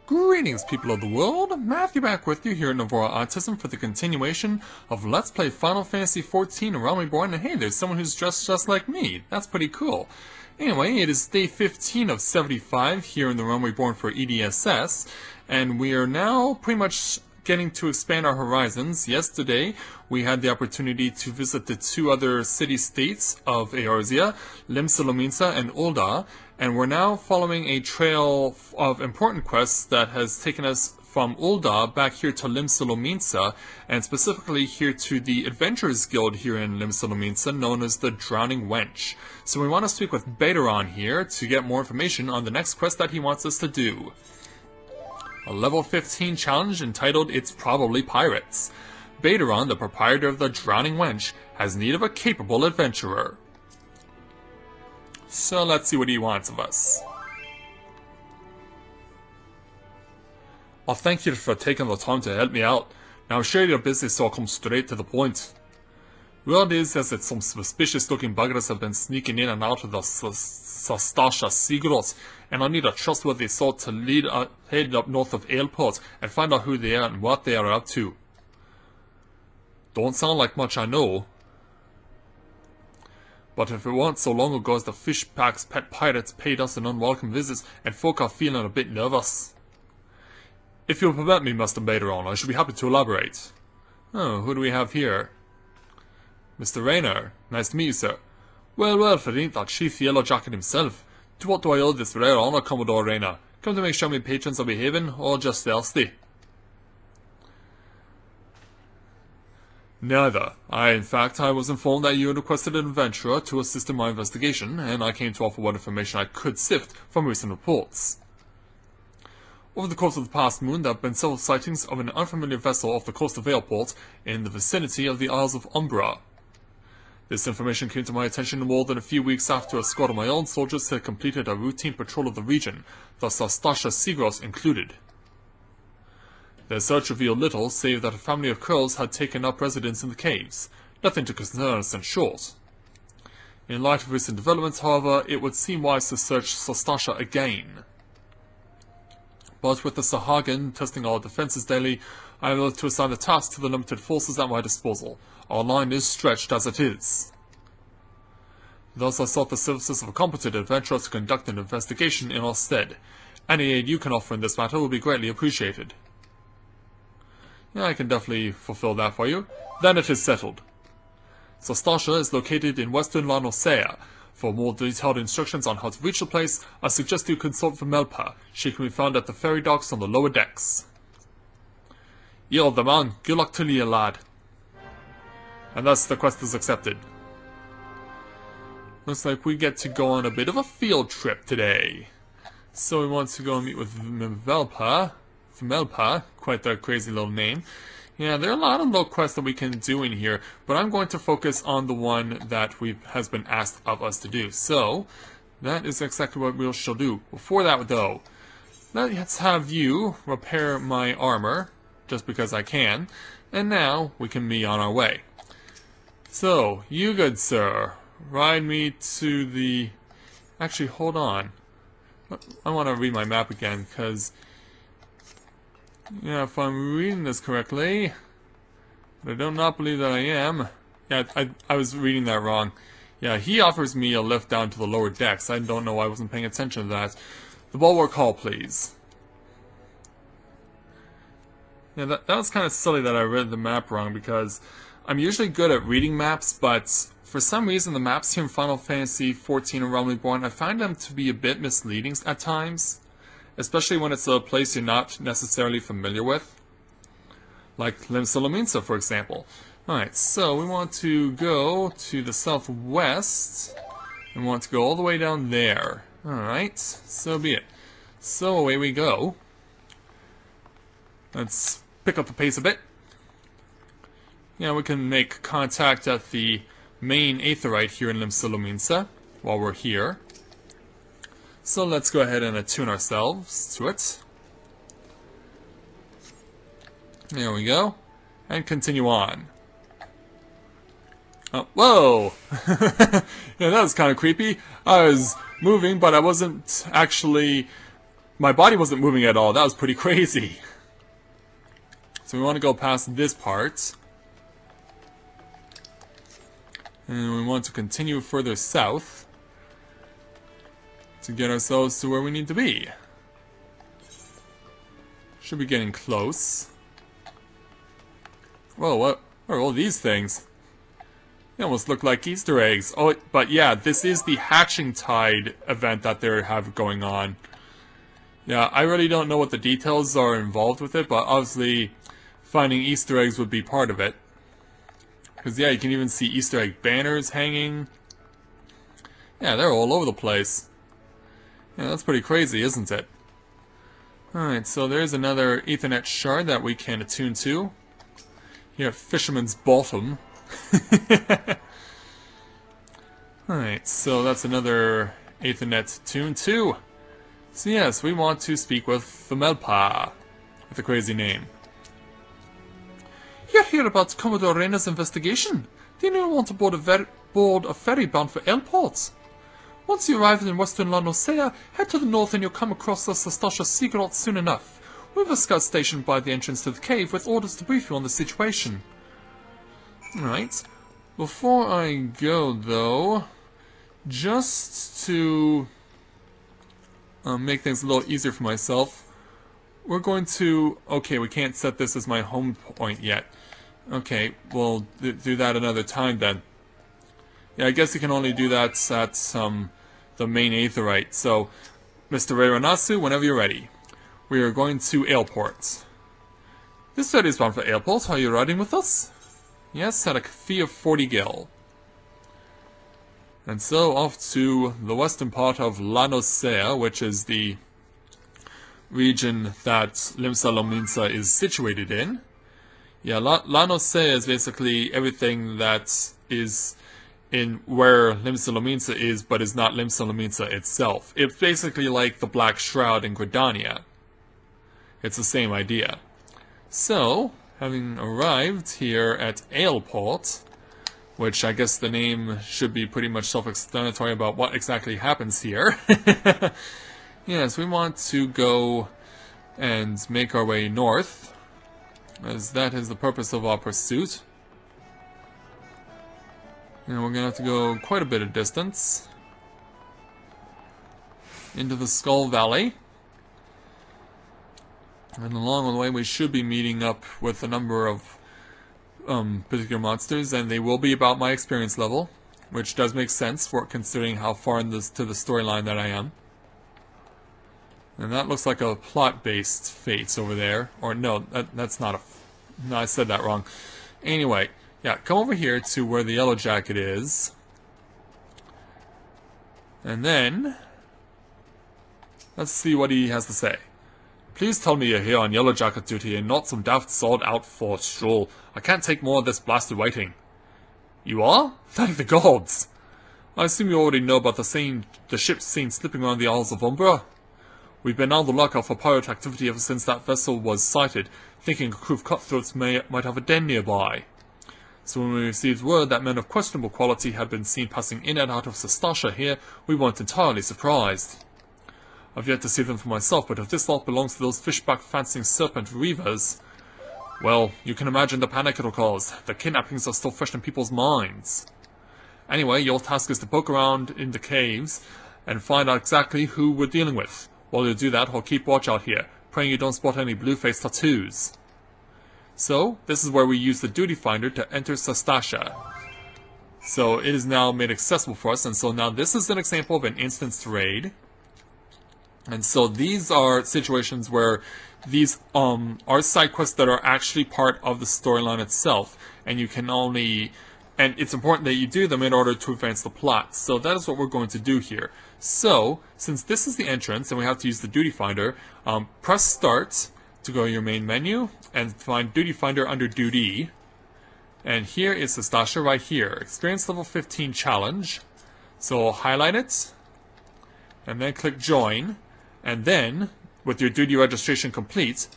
Greetings, people of the world. Matthew back with you here at Navora Autism for the continuation of Let's Play Final Fantasy XIV Realm Reborn. And hey, there's someone who's dressed just like me. That's pretty cool. Anyway, it is day 15 of 75 here in the Realm Reborn for EDSS, and we are now pretty much getting to expand our horizons. Yesterday, we had the opportunity to visit the two other city-states of Eorzea, Limsa Lominsa and Ul'dah, and we're now following a trail of important quests that has taken us from Ul'dah back here to Limsa Lominsa, and specifically here to the Adventurers Guild here in Limsa Lominsa, known as the Drowning Wench. So we want to speak with Baderon here to get more information on the next quest that he wants us to do. A level 15 challenge entitled It's Probably Pirates. Baderon, the proprietor of the Drowning Wench, has need of a capable adventurer. So let's see what he wants of us. Well, thank you for taking the time to help me out. Now share your business so I'll come straight to the point. Word is that some suspicious looking buggers have been sneaking in and out of the Sastasha Seagulls, and I need a trustworthy sort to head up north of Airport and find out who they are and what they are up to. Don't sound like much, I know. But if it weren't so long ago as the Fishpack's pet pirates paid us an unwelcome visit, and folk are feeling a bit nervous. If you'll permit me, Mr. Baderon, I should be happy to elaborate. Oh, who do we have here? Mr. Raynor, nice to meet you, sir. Well, if it ain't that chief yellow jacket himself. To what do I owe this rare honor, Commodore Raynor? Come to make sure my patrons are behaving, or just thirsty? Neither. In fact, I was informed that you had requested an adventurer to assist in my investigation, and I came to offer what information I could sift from recent reports. Over the course of the past moon, there have been several sightings of an unfamiliar vessel off the coast of Airport in the vicinity of the Isles of Umbra. This information came to my attention more than a few weeks after a squad of my own soldiers had completed a routine patrol of the region, the Sastasha Seagulls included. Their search revealed little, save that a family of crows had taken up residence in the caves. Nothing to concern us in short. In light of recent developments, however, it would seem wise to search Sastasha again. But with the Sahagin testing our defenses daily, I am able to assign the task to the limited forces at my disposal. Our line is stretched as it is. Thus I sought the services of a competent adventurer to conduct an investigation in our stead. Any aid you can offer in this matter will be greatly appreciated. Yeah, I can definitely fulfill that for you. Then it is settled. Sastasha is located in western La Noscea. For more detailed instructions on how to reach the place, I suggest you consult Melpa. She can be found at the ferry docks on the lower decks. You're the man. Good luck to you, lad. And thus the quest is accepted. Looks like we get to go on a bit of a field trip today. So we want to go and meet with Melpa. Quite a crazy little name. Yeah, there are a lot of little quests that we can do in here, but I'm going to focus on the one that has been asked of us to do. So, that is exactly what we shall do. Before that, though, let's have you repair my armor, just because I can, and now we can be on our way. So, you good sir, ride me to the... Actually, hold on. I want to read my map again, because... Yeah, if I'm reading this correctly, but I do not believe that I am. Yeah, I was reading that wrong. Yeah, he offers me a lift down to the lower decks. I don't know why I wasn't paying attention to that. The Bulwark Hall, please. Yeah, that was kind of silly that I read the map wrong, because I'm usually good at reading maps, but for some reason the maps here in Final Fantasy XIV and Realm Reborn, I find them to be a bit misleading at times. Especially when it's a place you're not necessarily familiar with. Like Limsa Lominsa, for example. Alright, so we want to go to the southwest. And we want to go all the way down there. Alright, so be it. So away we go. Let's pick up the pace a bit. Yeah, we can make contact at the main Aetheryte here in Limsa Lominsa while we're here. So let's go ahead and attune ourselves to it. There we go. And continue on. Oh, whoa! Yeah, that was kind of creepy. I was moving, but I wasn't actually my body wasn't moving at all. That was pretty crazy. So we want to go past this part. And we want to continue further south to get ourselves to where we need to be. Should be getting close. Whoa, what are all these things? They almost look like Easter eggs. Oh, but yeah, this is the Hatching Tide event that they have going on. Yeah, I really don't know what the details are involved with it, but obviously finding Easter eggs would be part of it. Because yeah, you can even see Easter egg banners hanging. Yeah, they're all over the place. Yeah, that's pretty crazy, isn't it? Alright, so there's another Ethernet shard that we can attune to. Here at Fisherman's Bottom. Alright, so that's another Ethernet tune too. So yes, we want to speak with the Melpa, with a crazy name. You're here about Commodore Reina's investigation. Do you want to board a ferry bound for Airport? Once you arrive in western La Nosea, head to the north and you'll come across the Sastasha Seagrot soon enough. We have a scout stationed by the entrance to the cave with orders to brief you on the situation. Alright. Before I go, though, just to make things a little easier for myself, we're going to... Okay, we can't set this as my home point yet. Okay, we'll do that another time then. Yeah, I guess you can only do that at the main Aetherite. So, Mr. Reiranasu, whenever you're ready. We are going to Airport. This ferry is bound for Airport. Are you riding with us? Yes, at a fee of 40 gil. And so, off to the western part of La Nosea, which is the region that Limsa Lominsa is situated in. Yeah, La Nosea is basically everything that is in where Limsa Lominsa is, but is not Limsa Lominsa itself. It's basically like the Black Shroud in Gridania. It's the same idea. So, having arrived here at Aleport, which I guess the name should be pretty much self-explanatory about what exactly happens here. Yes, we want to go and make our way north, as that is the purpose of our pursuit. And we're going to have to go quite a bit of distance into the Skull Valley. And along the way we should be meeting up with a number of particular monsters, and they will be about my experience level, which does make sense for considering how far into the storyline that I am. And that looks like a plot-based fate over there. Or no, that's not a... No, I said that wrong. Anyway, yeah, come over here to where the Yellow Jacket is. And then... let's see what he has to say. Please tell me you're here on Yellow Jacket duty and not some daft sword-out for stroll. I can't take more of this blasted waiting. You are? Thank the gods! I assume you already know about the ship seen slipping around the Isles of Umbra? We've been on the lookout for pirate activity ever since that vessel was sighted, thinking a crew of cutthroats might have a den nearby. So when we received word that men of questionable quality had been seen passing in and out of Sastasha here, we weren't entirely surprised. I've yet to see them for myself, but if this lot belongs to those fishback-fancying serpent reavers, well, you can imagine the panic it'll cause. The kidnappings are still fresh in people's minds. Anyway, your task is to poke around in the caves and find out exactly who we're dealing with. While you do that, I'll keep watch out here, praying you don't spot any blue-faced tattoos. So, this is where we use the duty finder to enter Sastasha. So, it is now made accessible for us, and so now this is an example of an instanced raid. And so these are situations where these are side quests that are actually part of the storyline itself, and you can only... and it's important that you do them in order to advance the plot. So that is what we're going to do here. So, since this is the entrance, and we have to use the duty finder, press start to go to your main menu, and find duty finder under duty. And here is Sastasha right here. Experience level 15 challenge. So highlight it, and then click join. And then, with your duty registration complete,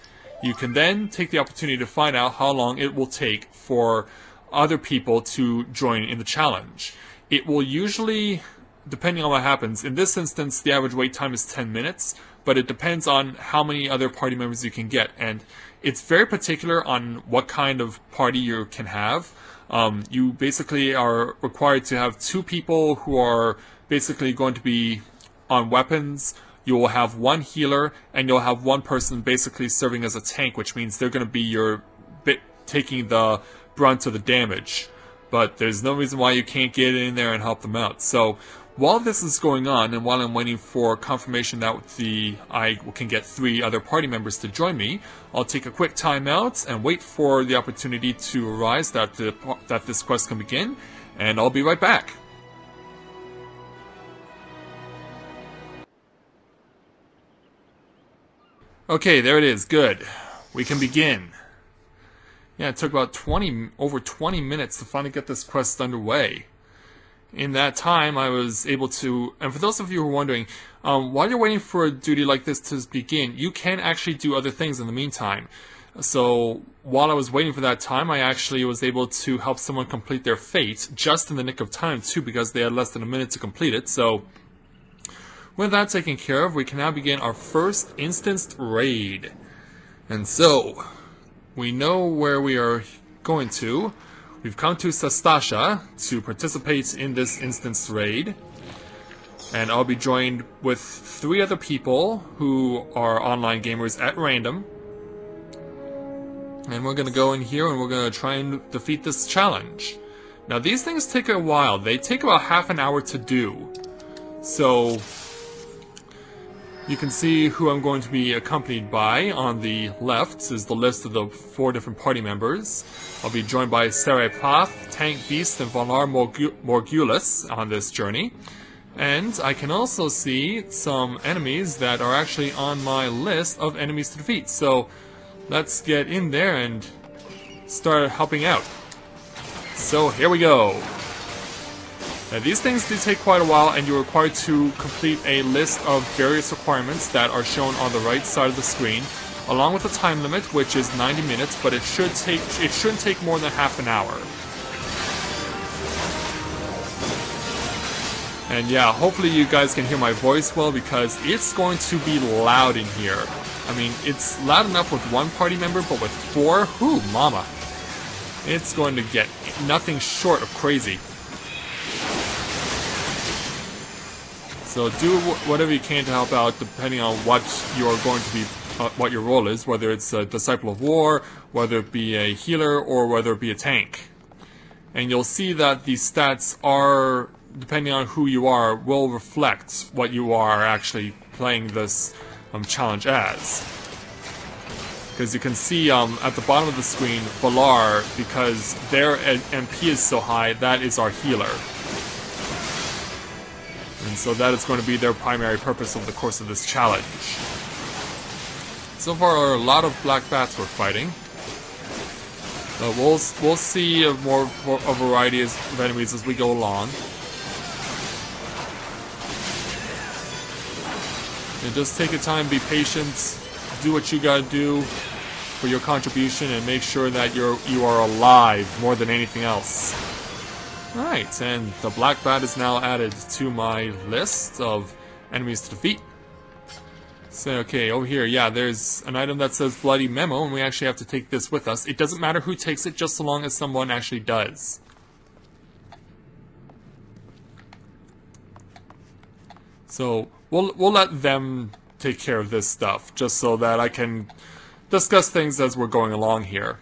you can then take the opportunity to find out how long it will take for other people to join in the challenge. It will usually depending on what happens. In this instance, the average wait time is 10 minutes, but it depends on how many other party members you can get, and it's very particular on what kind of party you can have. You basically are required to have 2 people who are basically going to be on weapons. You will have 1 healer, and you'll have 1 person basically serving as a tank, which means they're going to be your taking the brunt of the damage. But there's no reason why you can't get in there and help them out. So while this is going on, and while I'm waiting for confirmation that I can get 3 other party members to join me, I'll take a quick timeout and wait for the opportunity to arise that this quest can begin, and I'll be right back. Okay, there it is. Good. We can begin. Yeah, it took about over 20 minutes to finally get this quest underway. In that time, I was able to, and for those of you who are wondering, while you're waiting for a duty like this to begin, you can actually do other things in the meantime. So, while I was waiting for that time, I actually was able to help someone complete their fate, just in the nick of time too, because they had less than a minute to complete it. So, with that taken care of, we can now begin our first instanced raid. And so, we know where we are going to. We've come to Sastasha to participate in this instanced raid. And I'll be joined with 3 other people who are online gamers at random. And we're going to go in here and we're going to try and defeat this challenge. Now these things take a while. They take about half an hour to do. So you can see who I'm going to be accompanied by. On the left is the list of the 4 different party members. I'll be joined by Sarai Path, Tank Beast, and Valar Morgulus on this journey. And I can also see some enemies that are actually on my list of enemies to defeat. So let's get in there and start helping out. So here we go. Now these things do take quite a while, and you're required to complete a list of various requirements that are shown on the right side of the screen, along with a time limit, which is 90 minutes, but it shouldn't take more than half an hour. And yeah, hopefully you guys can hear my voice well, because it's going to be loud in here. I mean, it's loud enough with 1 party member, but with 4, whoo, mama. It's going to get nothing short of crazy. So do whatever you can to help out, depending on what you're going to be, what your role is, whether it's a Disciple of War, whether it be a healer, or whether it be a tank. And you'll see that the stats are, depending on who you are, will reflect what you are actually playing this challenge as. Because you can see at the bottom of the screen, Valar, because their MP is so high, that is our healer. And so that is going to be their primary purpose over the course of this challenge. So far, a lot of black bats we're fighting. But we'll see a variety of enemies as we go along. And just take your time, be patient, do what you gotta do for your contribution, and make sure that you are alive more than anything else. Alright, and the black bat is now added to my list of enemies to defeat. So, okay, over here, yeah, there's an item that says Bloody Memo, and we actually have to take this with us. It doesn't matter who takes it, just so long as someone actually does. So, we'll let them take care of this stuff, just so that I can discuss things as we're going along here.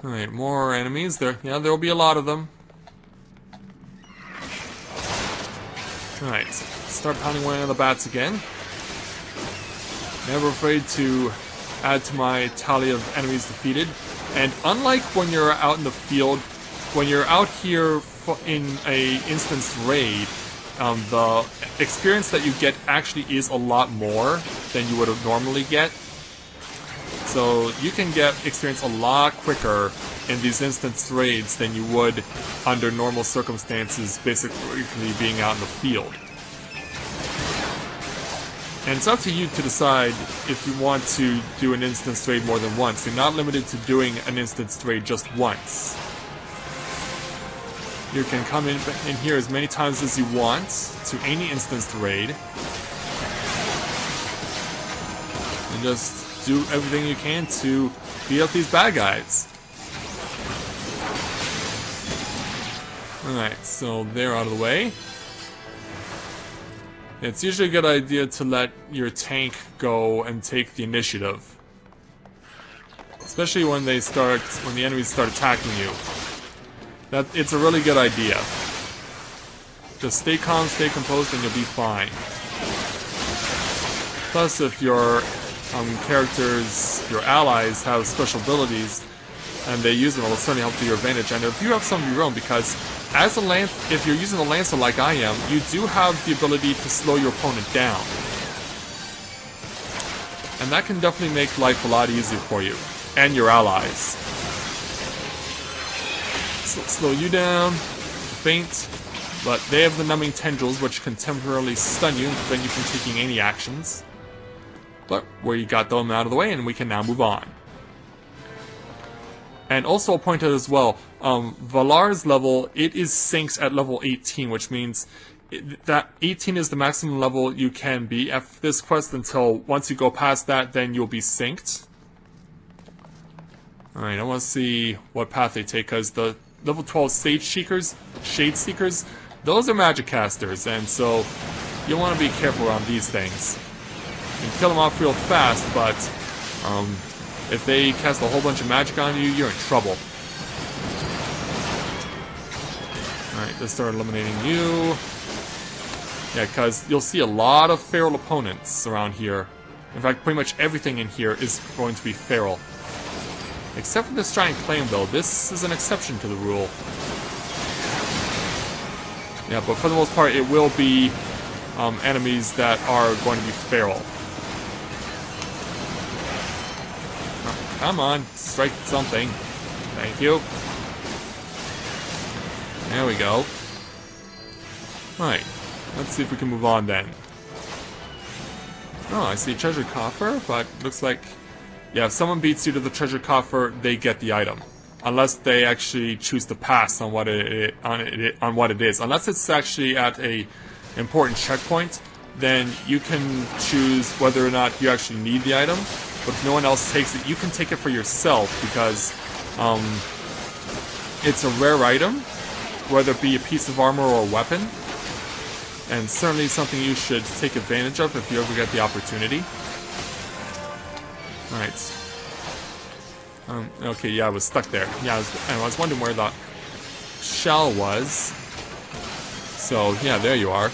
Alright, more enemies. There'll be a lot of them. Alright, start pounding away on the bats again. Never afraid to add to my tally of enemies defeated. And unlike when you're out in the field, when you're out here in a instance raid, the experience that you get actually is a lot more than you would have normally get. So you can get experience a lot quicker in these instance raids than you would under normal circumstances, basically being out in the field. And it's up to you to decide if you want to do an instance raid more than once. You're not limited to doing an instance raid just once. You can come in here as many times as you want to any instanced raid. And just do everything you can to beat up these bad guys. Alright, so they're out of the way. It's usually a good idea to let your tank go and take the initiative. Especially when the enemies start attacking you. It's a really good idea. Just stay calm, stay composed, and you'll be fine. Plus, if your characters, your allies, have special abilities, and they use them, it'll certainly help to your advantage. And if you have some of your own, because as a if you're using the Lancer like I am, you do have the ability to slow your opponent down. And that can definitely make life a lot easier for you, and your allies. Slow you down, faint, but they have the numbing tendrils which can temporarily stun you and prevent you from taking any actions. But we got them out of the way and we can now move on. And also I'll point out as well, Valar's level, it is synced at level 18, which means that 18 is the maximum level you can be at this quest until once you go past that, then you'll be synced. Alright, I want to see what path they take, because the level 12 Shade Seekers, those are magic casters, and so you'll want to be careful around these things. You can kill them off real fast, but if they cast a whole bunch of magic on you, you're in trouble. Alright, let's start eliminating you. Yeah, because you'll see a lot of feral opponents around here. In fact, pretty much everything in here is going to be feral. Except for this giant claim, though. This is an exception to the rule. Yeah, but for the most part, it will be enemies that are going to be feral. Oh, come on, strike something. Thank you. There we go. Right, let's see if we can move on then. Oh, I see a treasure coffer, but looks like... yeah, if someone beats you to the treasure coffer, they get the item. Unless they actually choose to pass on what it is. Unless it's actually at a important checkpoint, then you can choose whether or not you actually need the item. But if no one else takes it, you can take it for yourself, because it's a rare item, whether it be a piece of armor or a weapon. And certainly something you should take advantage of if you ever get the opportunity. Alright. Okay, yeah, I was stuck there. Yeah, I was wondering where the shell was. So, yeah, there you are.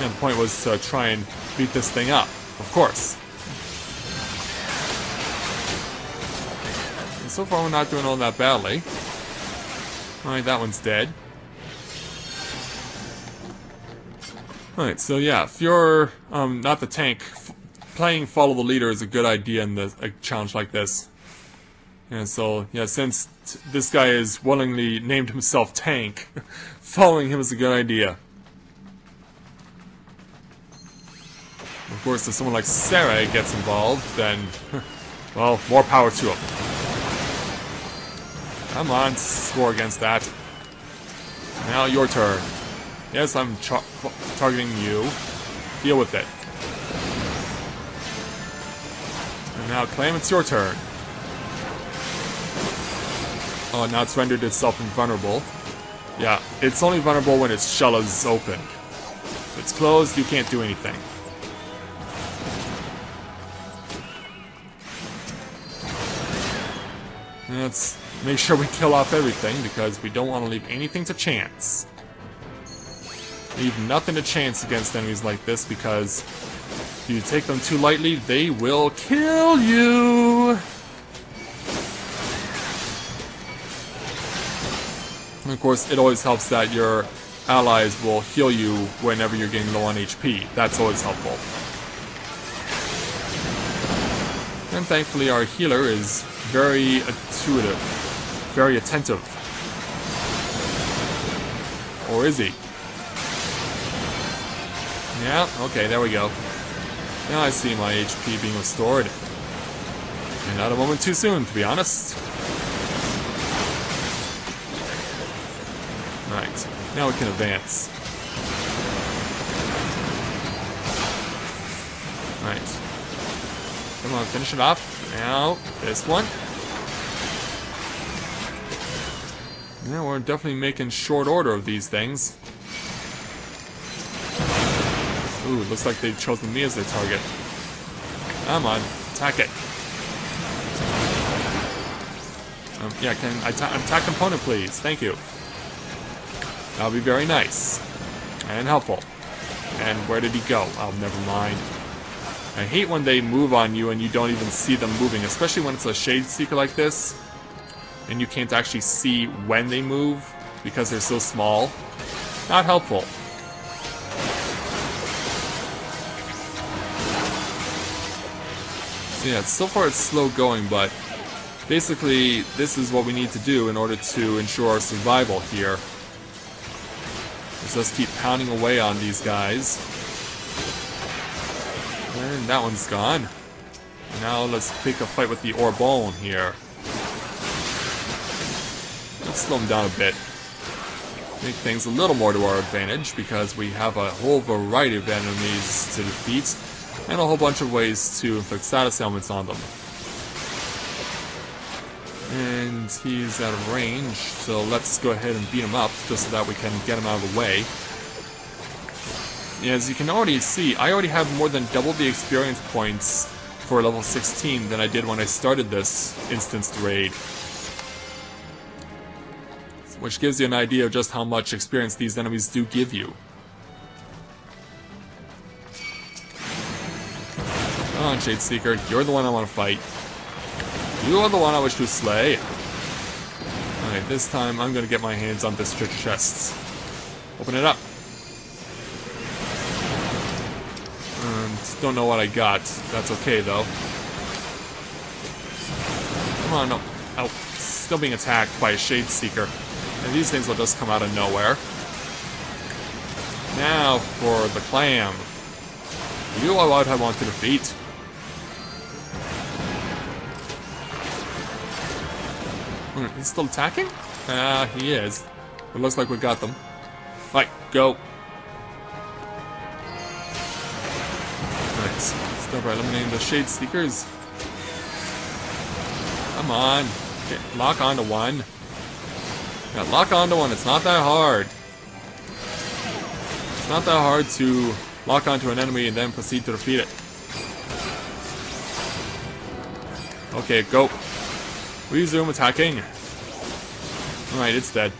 And the point was to try and beat this thing up, of course. And so far we're not doing all that badly. Alright, that one's dead. Alright, so yeah, if you're not the tank, playing Follow the Leader is a good idea in a challenge like this. And so, yeah, since this guy has willingly named himself Tank, following him is a good idea. Of course, if someone like Sarah gets involved, then, well, more power to him. Come on, score against that. Now your turn. Yes, I'm targeting you. Deal with it. And now, Clam, it's your turn. Oh, now it's rendered itself invulnerable. Yeah, it's only vulnerable when its shell is open. If it's closed, you can't do anything. Let's make sure we kill off everything, because we don't want to leave anything to chance. Leave nothing to chance against enemies like this, because if you take them too lightly, they will kill you! And of course, it always helps that your allies will heal you whenever you're getting low on HP. That's always helpful. And thankfully our healer is very intuitive, very attentive. Or is he? Yeah, okay, there we go. Now I see my HP being restored. And not a moment too soon, to be honest. Now we can advance. Alright. Come on, finish it off. Now, this one. Yeah, we're definitely making short order of these things. Ooh, looks like they've chosen me as their target. Come on, attack it. Yeah, can I attack component, please? Thank you. That'll be very nice. And helpful. And where did he go? Oh, never mind. I hate when they move on you and you don't even see them moving, especially when it's a Shade Seeker like this. And you can't actually see when they move because they're so small. Not helpful. So yeah, so far it's slow going, but basically this is what we need to do in order to ensure our survival here. Let's just keep pounding away on these guys. And that one's gone. Now let's pick a fight with the Reborn here. Let's slow them down a bit. Make things a little more to our advantage because we have a whole variety of enemies to defeat and a whole bunch of ways to inflict status ailments on them. And he's out of range, so let's go ahead and beat him up just so that we can get him out of the way. Yeah, as you can already see, I already have more than double the experience points for level 16 than I did when I started this instanced raid. Which gives you an idea of just how much experience these enemies do give you. Come on, Shade Seeker, you're the one I want to fight. You are the one I wish to slay. Alright, this time I'm going to get my hands on this treasure chest. Open it up. Don't know what I got. That's okay, though. Come on, no. Oh, still being attacked by a Shade Seeker. And these things will just come out of nowhere. Now for the clam. You are what I want to defeat. He's still attacking? He is. It looks like we got them. Right, go. Nice. Start by eliminating the Shade Seekers. Come on. Okay, lock onto one. Yeah, lock onto one. It's not that hard. It's not that hard to lock onto an enemy and then proceed to defeat it. Okay, go. Resume attacking. Alright, it's dead.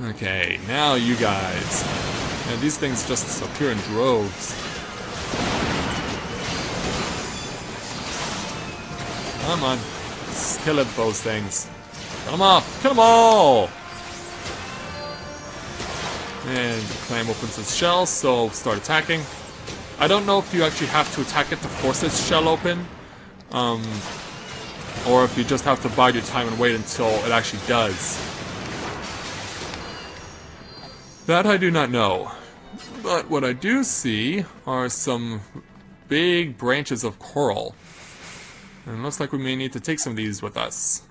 Okay, now you guys. Yeah, these things just appear in droves. Come on. Just kill those things. Kill them off! Kill them all! And the clam opens its shell, so start attacking. I don't know if you actually have to attack it to force its shell open, or if you just have to bide your time and wait until it actually does. That I do not know. But what I do see are some big branches of coral. And it looks like we may need to take some of these with us.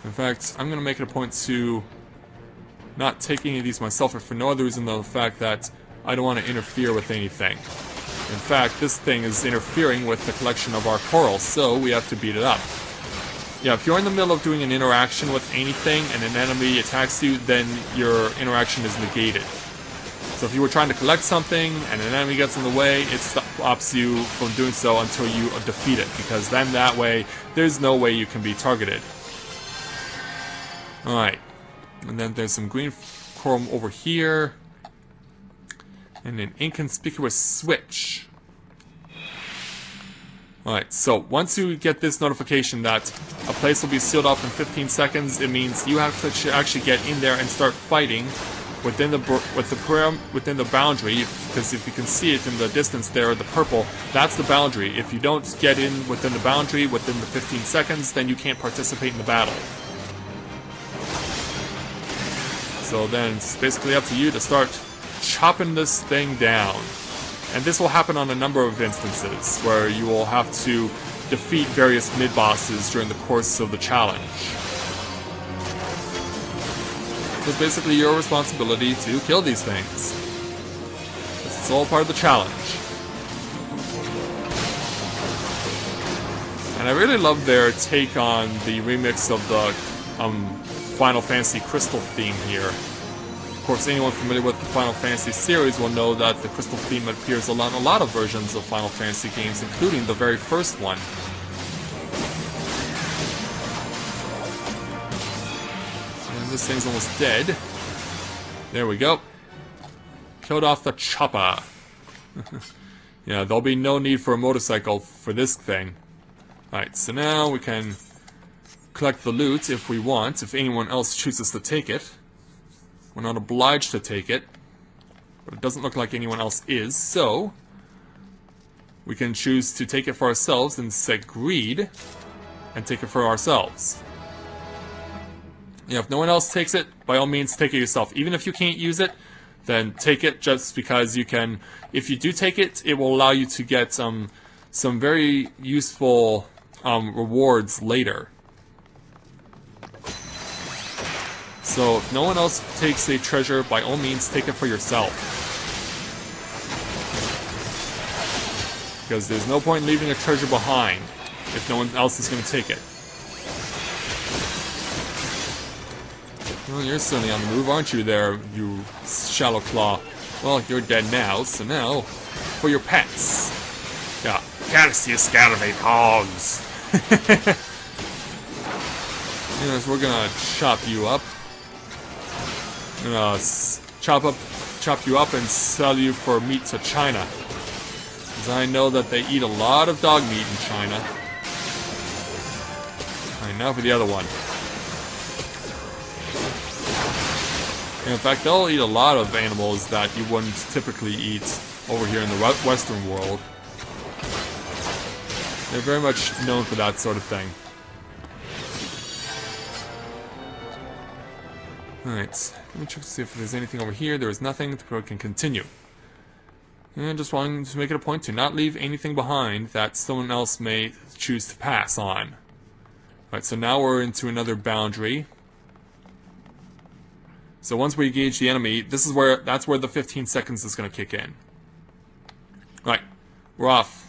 In fact, I'm going to make it a point to not take any of these myself, for no other reason than the fact that I don't want to interfere with anything. In fact, this thing is interfering with the collection of our coral, so we have to beat it up. Yeah, if you're in the middle of doing an interaction with anything and an enemy attacks you, then your interaction is negated. So if you were trying to collect something and an enemy gets in the way, it stops you from doing so until you defeat it, because then that way, there's no way you can be targeted. Alright. And then there's some green coral over here. And an inconspicuous switch. Alright, so once you get this notification that a place will be sealed off in 15 seconds, it means you have to actually get in there and start fighting within the boundary, because if you can see it in the distance there, the purple, that's the boundary. If you don't get in within the boundary within the 15 seconds, then you can't participate in the battle. So then it's basically up to you to start chopping this thing down. And this will happen on a number of instances, where you will have to defeat various mid-bosses during the course of the challenge. So it's basically your responsibility to kill these things. It's all part of the challenge. And I really love their take on the remix of the Final Fantasy Crystal theme here. Of course, anyone familiar with the Final Fantasy series will know that the Crystal theme appears in a lot of versions of Final Fantasy games, including the very first one. And this thing's almost dead. There we go. Killed off the chopper. Yeah, there'll be no need for a motorcycle for this thing. Alright, so now we can collect the loot if we want, if anyone else chooses to take it. We're not obliged to take it, but it doesn't look like anyone else is, so we can choose to take it for ourselves and set greed and take it for ourselves. Yeah, if no one else takes it, by all means take it yourself. Even if you can't use it, then take it just because you can. If you do take it, it will allow you to get some very useful rewards later. So if no one else takes a treasure, by all means take it for yourself. Because there's no point in leaving a treasure behind if no one else is going to take it. Well, you're certainly on the move, aren't you there, you shallow claw? Well, you're dead now, so now for your pets. Yeah, gotta see a scavengate hogs. Yes, we're gonna chop you up. I'm gonna chop you up and sell you for meat to China. Because I know that they eat a lot of dog meat in China. Alright, now for the other one. And in fact, they'll eat a lot of animals that you wouldn't typically eat over here in the Western world. They're very much known for that sort of thing. Alright, let me check to see if there's anything over here. There is nothing. The pro can continue. And just wanting to make it a point to not leave anything behind that someone else may choose to pass on. Alright, so now we're into another boundary. So once we engage the enemy, that's where the 15 seconds is going to kick in. Right, we're off.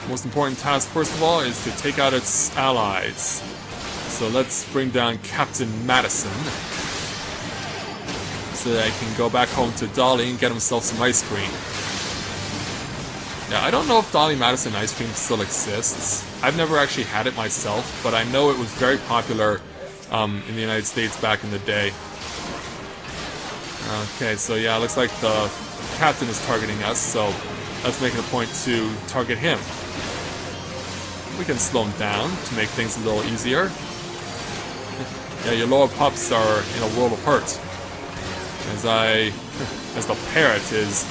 Most important task, first of all, is to take out its allies. So let's bring down Captain Madison, so that I can go back home to Dolly and get himself some ice cream. Yeah, I don't know if Dolly Madison ice cream still exists. I've never actually had it myself, but I know it was very popular in the United States back in the day. Okay, so yeah, it looks like the captain is targeting us, so let's make it a point to target him. We can slow him down to make things a little easier. Yeah, your lower pups are in a world of hurt. As the parrot is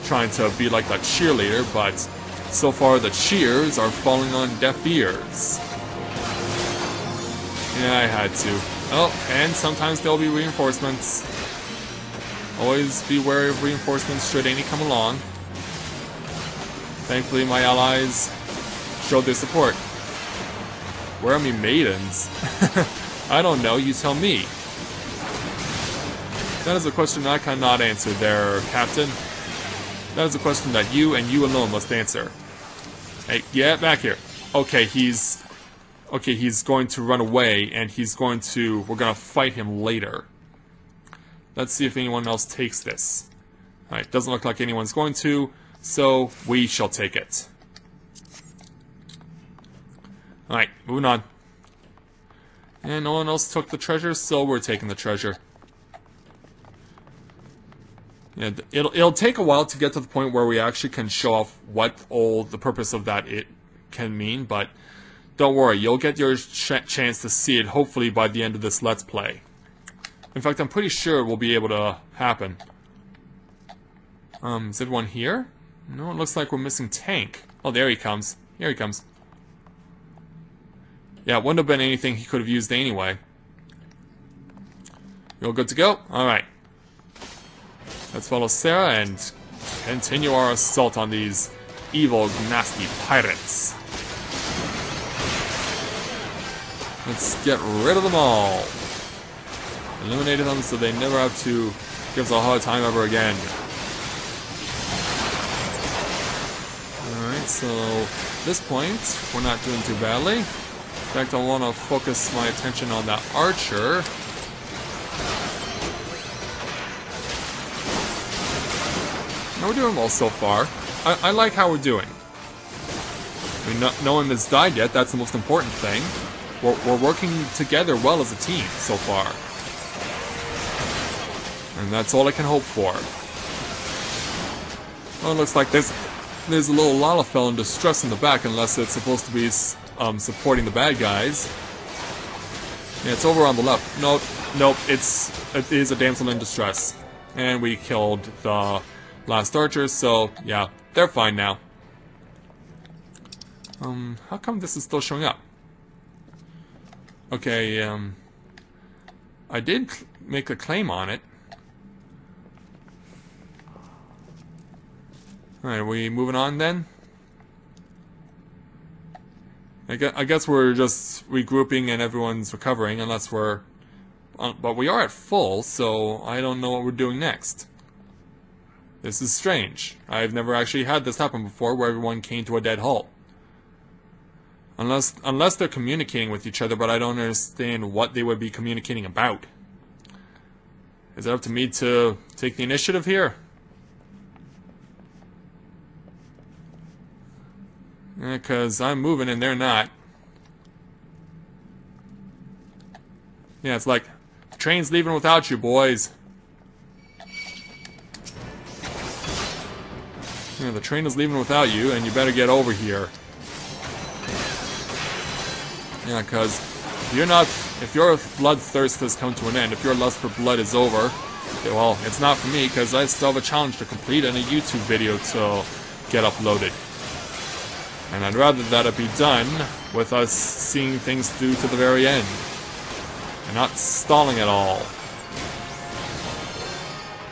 trying to be like the cheerleader, but so far the cheers are falling on deaf ears. Yeah, I had to. Oh, and sometimes there'll be reinforcements. Always be wary of reinforcements should any come along. Thankfully, my allies showed their support. Where are my maidens? I don't know, you tell me. That is a question I cannot answer there, Captain. That is a question that you and you alone must answer. Hey, get back here. Okay, he's going to run away, and we're gonna fight him later. Let's see if anyone else takes this. Alright, doesn't look like anyone's going to, so we shall take it. Alright, moving on. And no one else took the treasure, so we're taking the treasure. Yeah, it'll take a while to get to the point where we actually can show off what all the purpose of that it can mean, but don't worry, you'll get your chance to see it hopefully by the end of this Let's Play. In fact, I'm pretty sure it will be able to happen. Is everyone here? No, it looks like we're missing Tank. Oh, there he comes. Here he comes. Yeah, it wouldn't have been anything he could have used anyway. You all good to go? Alright. Let's follow Sarah and continue our assault on these evil, nasty pirates. Let's get rid of them all. Eliminated them so they never have to give us a hard time ever again. Alright, so at this point, we're not doing too badly. In fact, I want to focus my attention on that archer. Now we're doing well so far. I like how we're doing. I mean, no one has died yet, that's the most important thing. We're working together well as a team so far. And that's all I can hope for. Well, it looks like there's a little Lalafell in distress in the back, unless it's supposed to be supporting the bad guys. Yeah, it's over on the left. Nope, it is a damsel in distress. And we killed the last archer, so yeah, they're fine now. How come this is still showing up? Okay, I did make a claim on it. Alright, are we moving on then? I guess we're just regrouping and everyone's recovering, unless we're... but we are at full, so I don't know what we're doing next. This is strange. I've never actually had this happen before, where everyone came to a dead halt. Unless they're communicating with each other, but I don't understand what they would be communicating about. Is it up to me to take the initiative here? Because I'm moving and they're not. Yeah, it's like, the train's leaving without you, boys. Yeah, the train is leaving without you, and you better get over here. Yeah, because if your bloodthirst has come to an end, if your lust for blood is over, well, it's not for me, because I still have a challenge to complete and a YouTube video to get uploaded. And I'd rather that it be done with us seeing things through to the very end, and not stalling at all.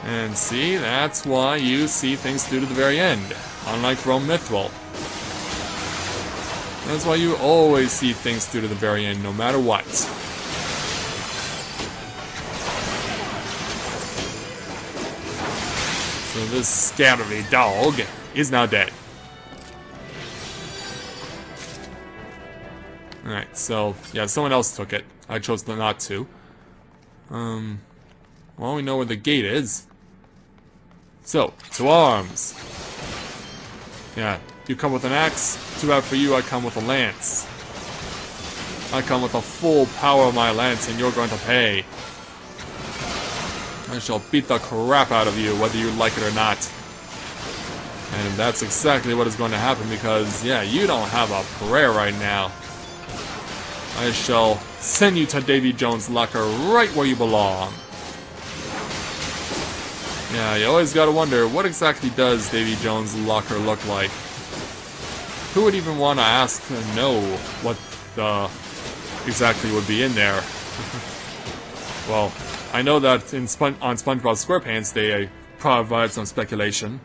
And see, that's why you see things through to the very end, unlike Rome Mithril. That's why you always see things through to the very end, no matter what. So this scattery dog is now dead. Alright, so, yeah, someone else took it. I chose not to. Well, we know where the gate is. So, to arms. Yeah, you come with an axe. Too bad for you, I come with a lance. I come with the full power of my lance, and you're going to pay. I shall beat the crap out of you, whether you like it or not. And that's exactly what is going to happen, because, yeah, you don't have a prayer right now. I shall send you to Davy Jones' locker right where you belong. Yeah, you always gotta wonder, what exactly does Davy Jones' locker look like? Who would even want to ask to know what exactly would be in there? Well, I know that on SpongeBob SquarePants they provide some speculation.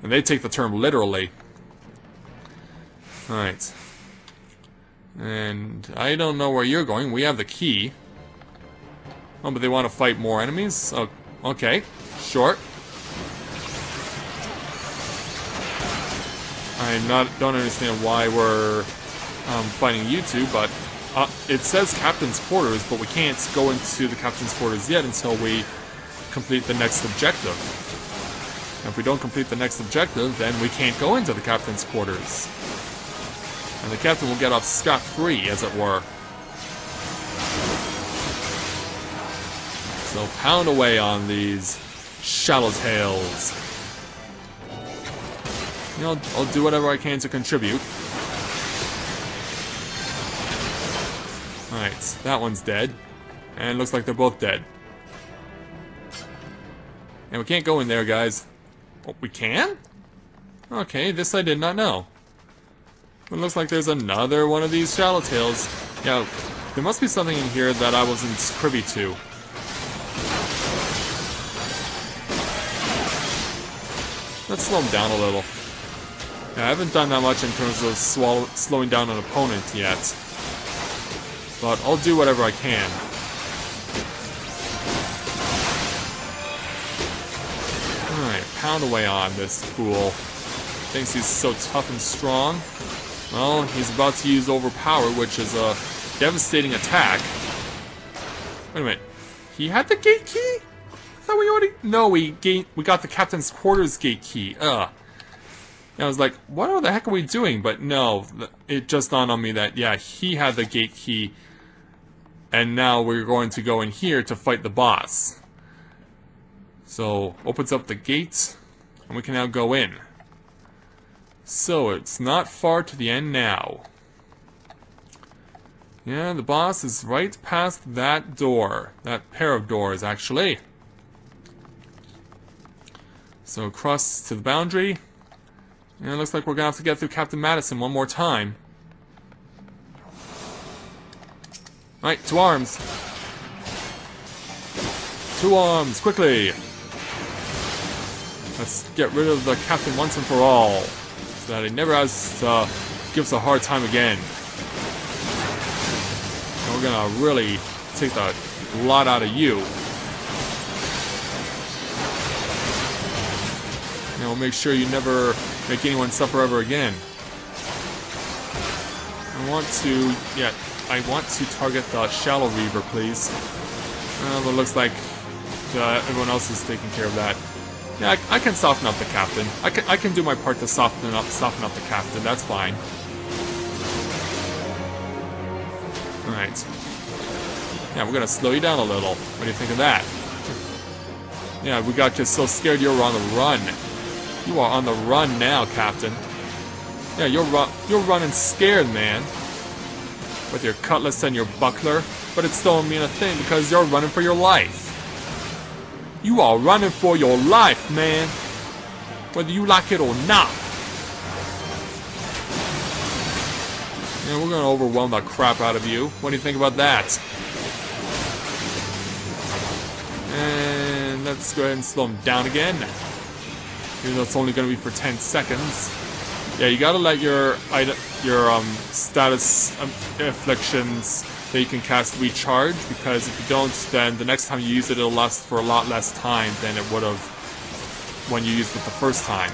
And they take the term literally. Alright. And I don't know where you're going. We have the key. Oh, but they want to fight more enemies? Oh, okay. Sure. Don't understand why we're fighting you two, but it says Captain's Quarters, but we can't go into the Captain's Quarters yet until we complete the next objective. And if we don't complete the next objective, then we can't go into the Captain's Quarters. And the Captain will get off scot-free, as it were. So pound away on these Shallowtails. You know, I'll do whatever I can to contribute. Alright, that one's dead. And it looks like they're both dead. And we can't go in there, guys. Oh, we can? Okay, this I did not know. It looks like there's another one of these Shallowtails. Yeah, there must be something in here that I wasn't privy to. Let's slow him down a little. Yeah, I haven't done that much in terms of slowing down an opponent yet. But I'll do whatever I can. Alright, pound away on this fool. Thinks he's so tough and strong. Well, he's about to use Overpower, which is a devastating attack. Wait a minute. He had the gate key? I thought we already... No, we got the captain's quarters gate key. And I was like, what the heck are we doing? But no, it just dawned on me that, yeah, he had the gate key. And now we're going to go in here to fight the boss. So, opens up the gate, and we can now go in. So, it's not far to the end now. Yeah, the boss is right past that door. That pair of doors, actually. So, across to the boundary. And it looks like we're gonna have to get through Captain Madison one more time. Alright, 2 arms. 2 arms, quickly! Let's get rid of the captain once and for all, so that he never has to give us a hard time again. And we're gonna really take the lot out of you. And we'll make sure you never make anyone suffer ever again. I want to target the Shallow Reaver, please. But it looks like everyone else is taking care of that. Yeah, I can soften up the captain. I can do my part to soften up the captain. That's fine. All right. Yeah, we're gonna slow you down a little. What do you think of that? Yeah, we got just so scared you were on the run. You are on the run now, Captain. Yeah, you're running scared, man. With your cutlass and your buckler, but it still don't mean a thing because you're running for your life. You are running for your life, man. Whether you like it or not. And we're gonna overwhelm the crap out of you. What do you think about that? And let's go ahead and slow him down again. Even though it's only gonna be for 10 seconds. Yeah, you gotta let your status afflictions that you can cast recharge, because if you don't, then the next time you use it, it'll last for a lot less time than it would have when you used it the first time.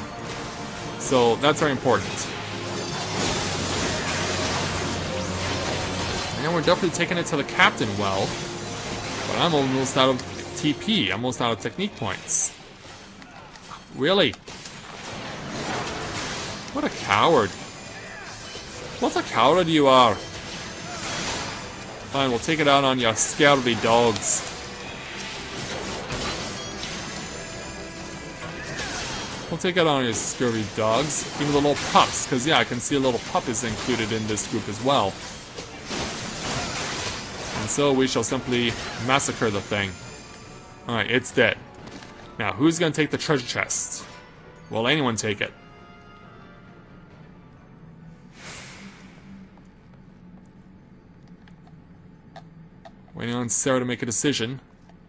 So that's very important. And we're definitely taking it to the captain well, but I'm almost out of TP, almost out of technique points. Really? What a coward. What a coward you are. Fine, we'll take it out on your scary dogs. We'll take it on your scary dogs. Even the little pups, because yeah, I can see a little pup is included in this group as well. And so we shall simply massacre the thing. Alright, it's dead. Now, who's gonna take the treasure chest? Will anyone take it? Waiting on Sarah to make a decision.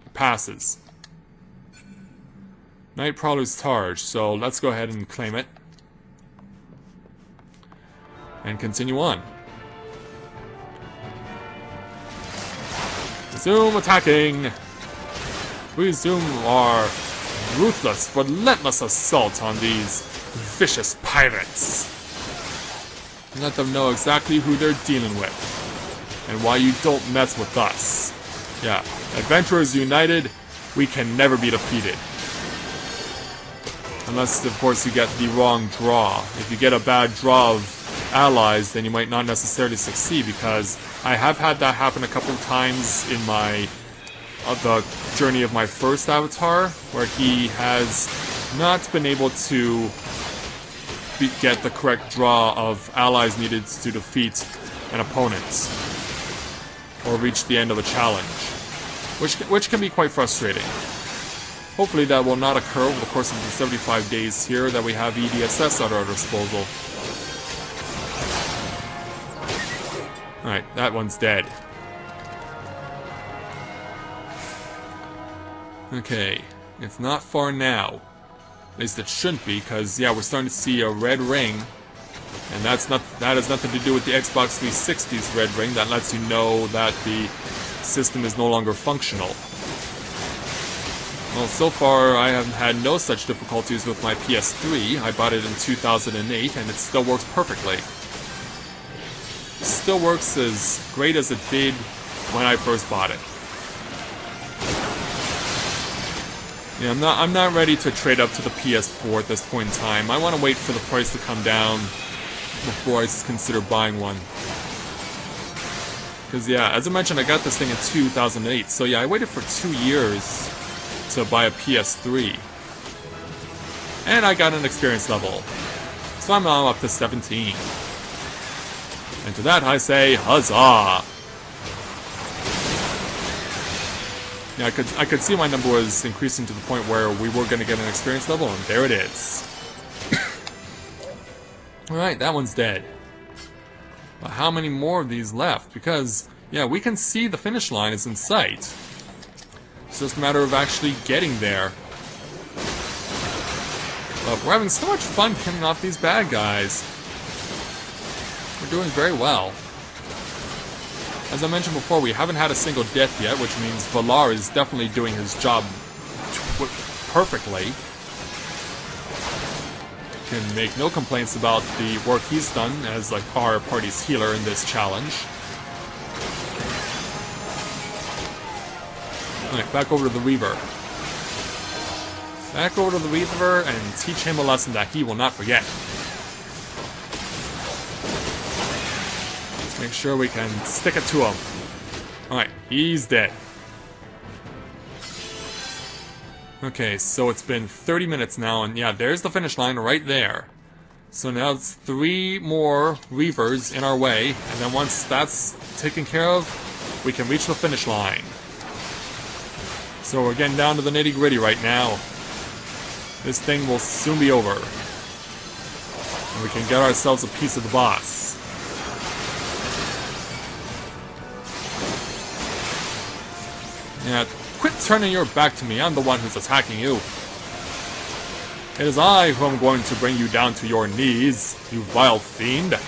He passes. Night Prowler's Targe, so let's go ahead and claim it. And continue on. Resume attacking! We resume our ruthless, relentless assault on these vicious pirates. And let them know exactly who they're dealing with. And why you don't mess with us. Yeah, Adventurers United, we can never be defeated. Unless, of course, you get the wrong draw. If you get a bad draw of allies, then you might not necessarily succeed, because I have had that happen a couple of times in my the journey of my first avatar, where he has not been able to get the correct draw of allies needed to defeat an opponent. Or reach the end of a challenge, which can be quite frustrating. Hopefully that will not occur over the course of the 75 days here that we have EDSS at our disposal. Alright, that one's dead. Okay, it's not far now. At least it shouldn't be, because, yeah, we're starting to see a red ring. And that has nothing to do with the Xbox 360's red ring. That lets you know that the system is no longer functional. Well, so far I have had no such difficulties with my PS3. I bought it in 2008 and it still works perfectly. It still works as great as it did when I first bought it. Yeah, I'm not ready to trade up to the PS4 at this point in time. I want to wait for the price to come down before I consider buying one. Because, yeah, as I mentioned, I got this thing in 2008. So, yeah, I waited for 2 years to buy a PS3. And I got an experience level. So I'm now up to 17. And to that I say, huzzah! Yeah, I could see my number was increasing to the point where we were going to get an experience level, and there it is. Alright, that one's dead. But how many more of these left? Because, yeah, we can see the finish line is in sight. It's just a matter of actually getting there. But we're having so much fun killing off these bad guys. We're doing very well. As I mentioned before, we haven't had a single death yet, which means Valar is definitely doing his job perfectly. Can make no complaints about the work he's done as like our party's healer in this challenge. Alright, back over to the Reaver. Back over to the Reaver and teach him a lesson that he will not forget. Let's make sure we can stick it to him. Alright, he's dead. Okay, so it's been 30 minutes now, and yeah, there's the finish line right there. So now it's 3 more Reavers in our way, and then once that's taken care of, we can reach the finish line. So we're getting down to the nitty-gritty right now. This thing will soon be over. And we can get ourselves a piece of the boss. Yeah, quit turning your back to me. I'm the one who's attacking you. It is I who am going to bring you down to your knees, you vile fiend.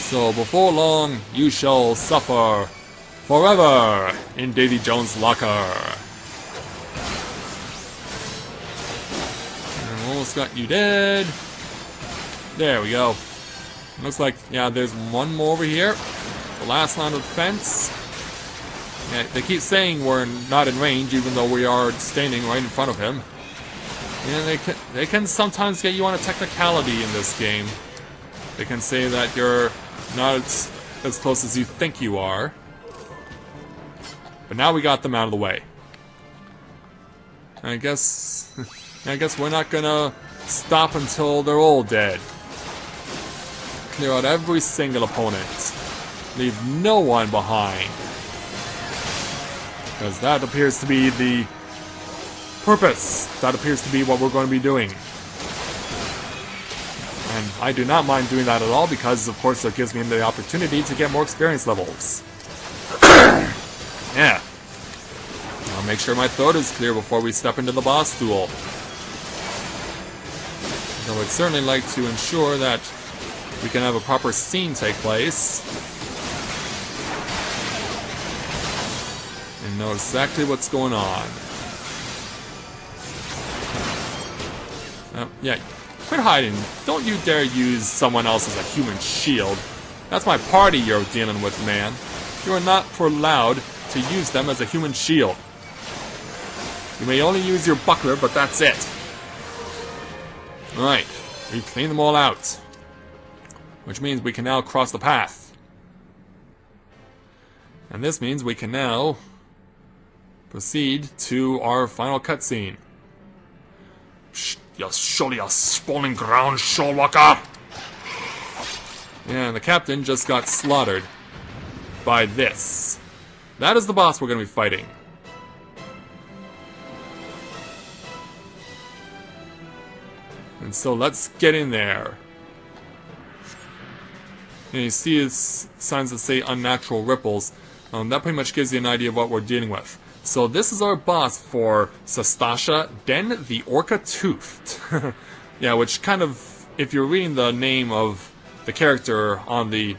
So before long, you shall suffer forever in Davy Jones' locker. And almost got you dead. There we go. Looks like, yeah, there's one more over here. The last line of defense. Yeah, they keep saying we're not in range, even though we are standing right in front of him. Yeah, they can sometimes get you on a technicality in this game. They can say that you're not as close as you think you are. But now we got them out of the way. I guess we're not gonna stop until they're all dead. Clear out every single opponent. Leave no one behind. Because that appears to be the purpose. That appears to be what we're going to be doing. And I do not mind doing that at all because, of course, it gives me the opportunity to get more experience levels. Yeah. I'll make sure my throat is clear before we step into the boss duel. I would certainly like to ensure that we can have a proper scene take place. And know exactly what's going on. Yeah. Quit hiding. Don't you dare use someone else as a human shield. That's my party you're dealing with, man. You are not allowed to use them as a human shield. You may only use your buckler, but that's it. Alright, we've cleaned them all out. Which means we can now cross the path. And this means we can now proceed to our final cutscene. You surely are spawning ground, Shawalker! Yeah, the captain just got slaughtered by this. That is the boss we're going to be fighting. And so let's get in there. And you see its signs that say unnatural ripples. That pretty much gives you an idea of what we're dealing with. So this is our boss for Sastasha, Den the Orca-Toothed. Yeah, which kind of, if you're reading the name of the character on the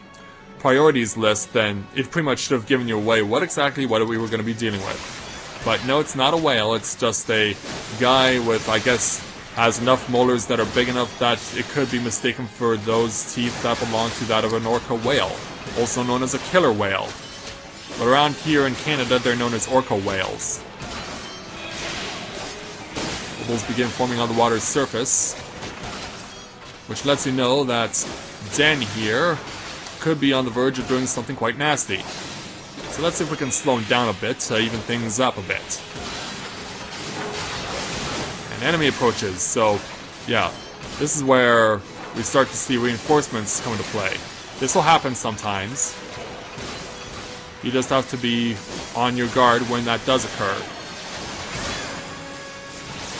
priorities list, then it pretty much should have given you away what we were going to be dealing with. But no, it's not a whale, it's just a guy with, I guess, has enough molars that are big enough that it could be mistaken for those teeth that belong to that of an orca whale, also known as a killer whale. But around here in Canada, they're known as orca whales. Bubbles begin forming on the water's surface, which lets you know that Den here could be on the verge of doing something quite nasty. So let's see if we can slow him down a bit to even things up a bit. An enemy approaches, so yeah, this is where we start to see reinforcements come into play. This will happen sometimes. You just have to be on your guard when that does occur.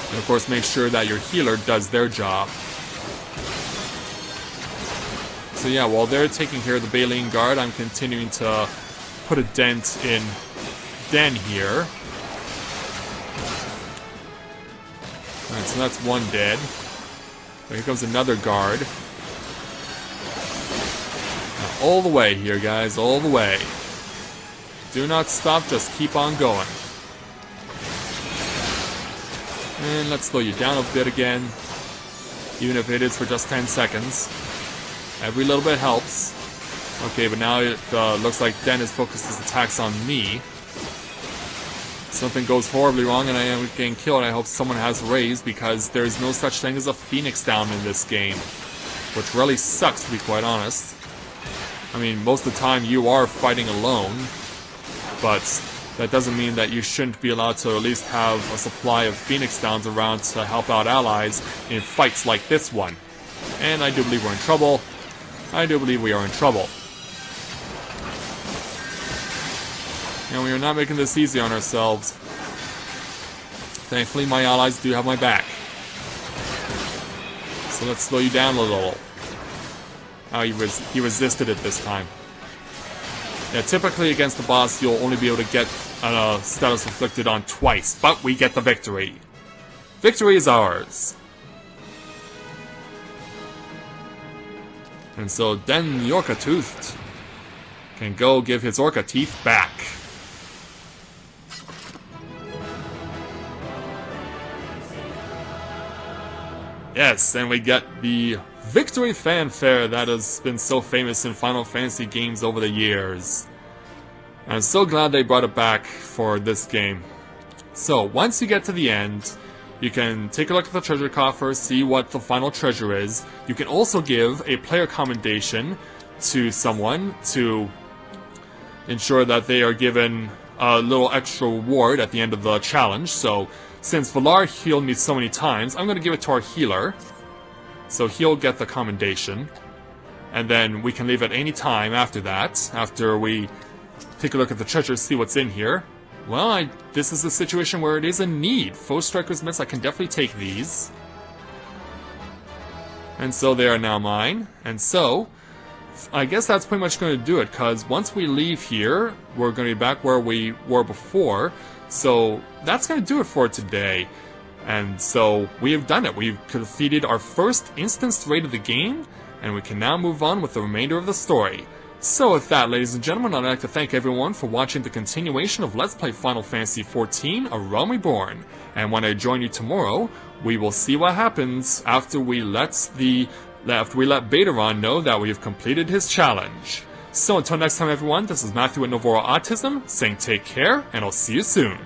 And of course make sure that your healer does their job. So yeah, while they're taking care of the Baleen Guard, I'm continuing to put a dent in Den here. Alright, so that's one dead. Here comes another guard. Now, all the way here, guys, all the way. Do not stop, just keep on going. And let's slow you down a bit again, even if it is for just 10 seconds. Every little bit helps. Okay, but now it looks like Den has focused his attacks on me. Something goes horribly wrong and I am getting killed. I hope someone has raised, because there is no such thing as a Phoenix down in this game. Which really sucks, to be quite honest. I mean, most of the time you are fighting alone, but that doesn't mean that you shouldn't be allowed to at least have a supply of Phoenix Downs around to help out allies in fights like this one. And I do believe we're in trouble. I do believe we are in trouble. And we are not making this easy on ourselves. Thankfully, my allies do have my back. So let's slow you down a little. Oh, he resisted it this time. Yeah, typically against the boss, you'll only be able to get status inflicted on twice, but we get the victory. Victory is ours. And so Den the Orca-Toothed can go give his orca teeth back. Yes, and we get the victory fanfare that has been so famous in Final Fantasy games over the years. I'm so glad they brought it back for this game. So, once you get to the end, you can take a look at the treasure coffer, see what the final treasure is. You can also give a player commendation to someone to ensure that they are given a little extra reward at the end of the challenge. So, since Valar healed me so many times, I'm going to give it to our healer. So he'll get the commendation. And then we can leave at any time after that, after we take a look at the treasure, see what's in here. Well, this is a situation where it is a need. Foe Striker's Mitts, I can definitely take these. And so they are now mine. And so, I guess that's pretty much going to do it, because once we leave here, we're going to be back where we were before. So, that's going to do it for today. And so, we have done it. We've defeated our first instanced raid of the game, and we can now move on with the remainder of the story. So with that, ladies and gentlemen, I'd like to thank everyone for watching the continuation of Let's Play Final Fantasy XIV: A Realm Reborn. And when I join you tomorrow, we will see what happens after we let Betaron know that we have completed his challenge. So until next time, everyone, this is Matthew at Novora Autism, saying take care, and I'll see you soon.